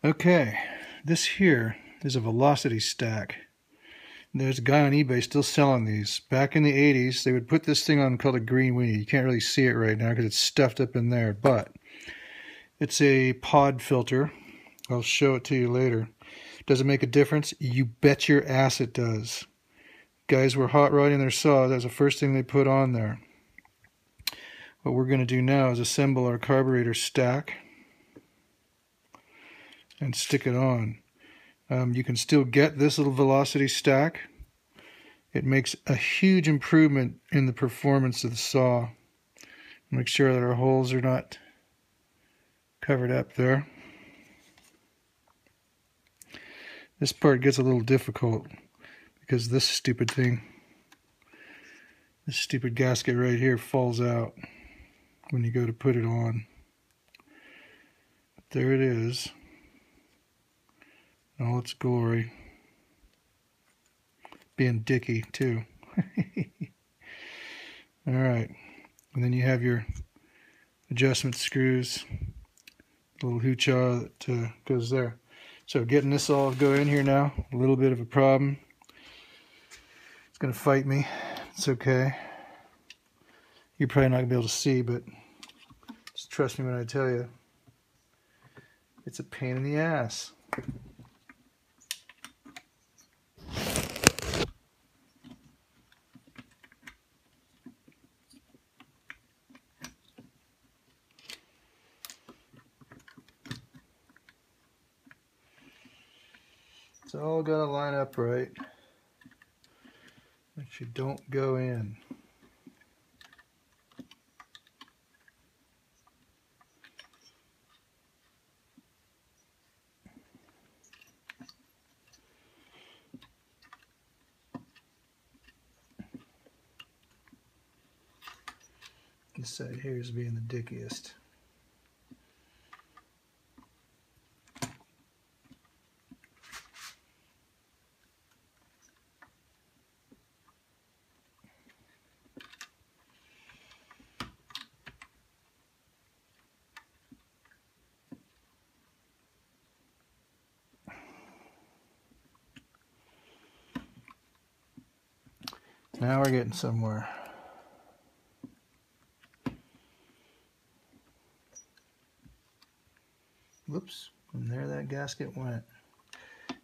Okay, this here is a velocity stack. There's a guy on eBay still selling these. Back in the 80s, they would put this thing on called a green weenie. You can't really see it right now because it's stuffed up in there, but it's a pod filter. I'll show it to you later. Does it make a difference? You bet your ass it does. Guys were hot rodding their saw. That's the first thing they put on there. What we're going to do now is assemble our carburetor stack and stick it on. You can still get this little velocity stack. It makes a huge improvement in the performance of the saw. Make sure that our holes are not covered up there. This part gets a little difficult because this stupid gasket right here falls out when you go to put it on. But there it is, in all its glory. Being dicky too. Alright, and then you have your adjustment screws, the little hooch-ah that goes there. So getting this all go in here now, a little bit of a problem. It's going to fight me. It's okay. You're probably not going to be able to see, but just trust me when I tell you. It's a pain in the ass. It's all got to line up right, but you don't go in. This side here is being the dickiest. Now we're getting somewhere. Whoops, and there that gasket went.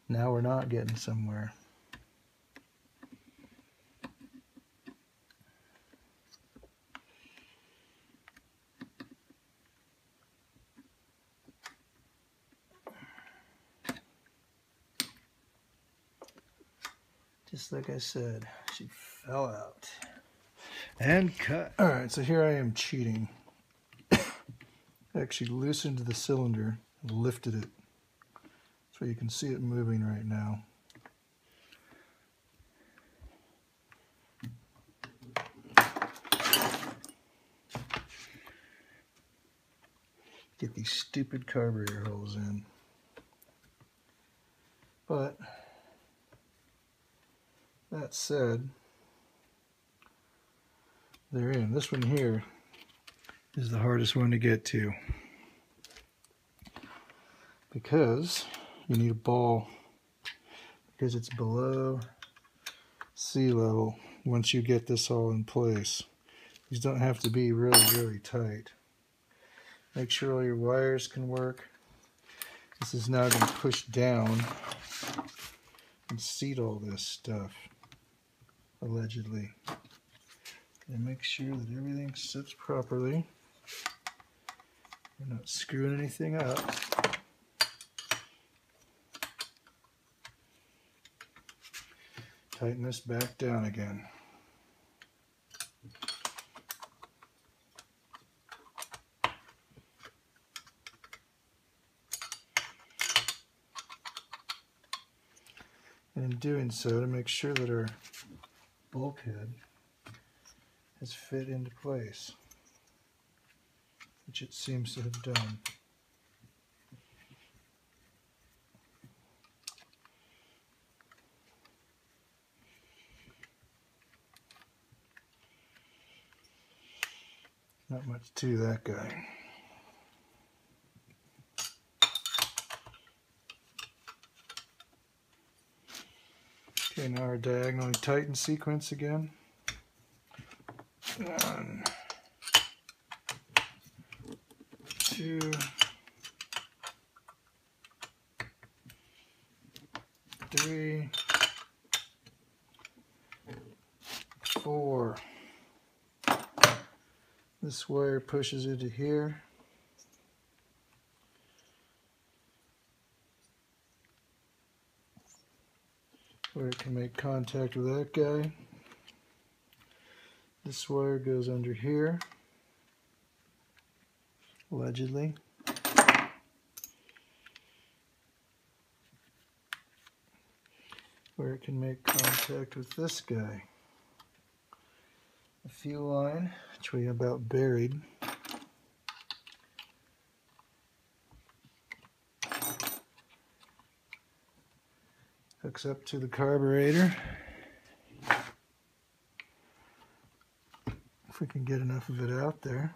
Now we're not getting somewhere. Just like I said, she fell out. And cut. Alright, so here I am cheating. I actually loosened the cylinder and lifted it. So you can see it moving right now. Get these stupid carburetor holes in. But that said, they're in. This one here is the hardest one to get to because you need a ball, because it's below sea level once you get this all in place. These don't have to be really tight. Make sure all your wires can work. This is now going to push down and seat all this stuff, allegedly. And make sure that everything sits properly. We're not screwing anything up. Tighten this back down again. And in doing so, to make sure that our bulkhead has fit into place, which it seems to have done. Not much to that guy. Okay, now our diagonally tighten sequence again. 1, 2, 3, 4. This wire pushes into here. Where it can make contact with that guy. This wire goes under here, allegedly. Where it can make contact with this guy. The fuel line, which we about buried. Hooks up to the carburetor. If we can get enough of it out there.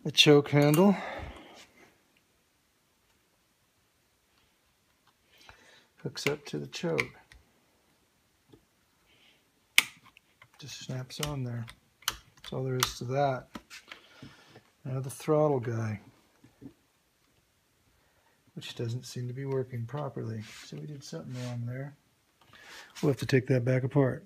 The choke handle. Hooks up to the choke. Just snaps on there. That's all there is to that. Now the throttle guy, which doesn't seem to be working properly. So we did something wrong there. We'll have to take that back apart.